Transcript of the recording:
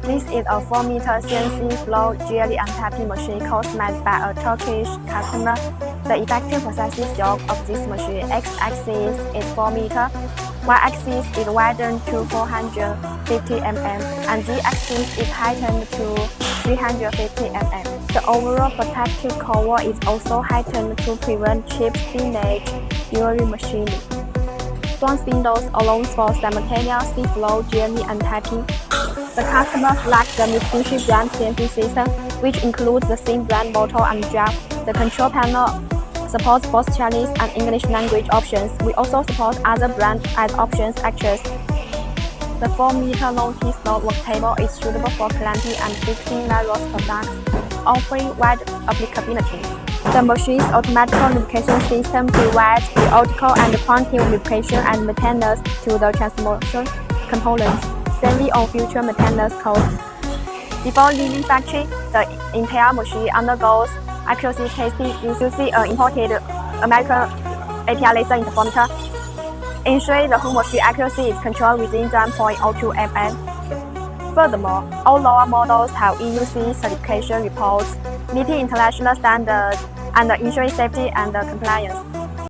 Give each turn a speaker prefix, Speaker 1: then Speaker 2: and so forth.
Speaker 1: This is a 4-meter CNC flow jelly and tapping machine customized by a Turkish customer. The effective processing stroke of this machine x-axis is 4 meters, y-axis is widened to 450 mm, and z-axis is heightened to 350 mm. The overall protective cover is also heightened to prevent chip spinach during machining. One spindles allows for simultaneous flow, journey, and tapping. The customer selects the Mitsubishi brand CNC system, which includes the same brand motor and drive. The control panel supports both Chinese and English language options. We also support other brands as options actors. The 4-meter long T-slope work table is suitable for clamping and fixing various products, offering wide applicability. The machine's automatic lubrication system provides periodical and quantitative lubrication and maintenance to the transmission components, saving on future maintenance costs. Before leaving factory, the entire machine undergoes accuracy testing using an imported American API laser interferometer, ensuring the whole machine accuracy is controlled within 0.02 mm. Furthermore, all lower models have EUC certification reports, meeting international standards and ensuring safety and compliance.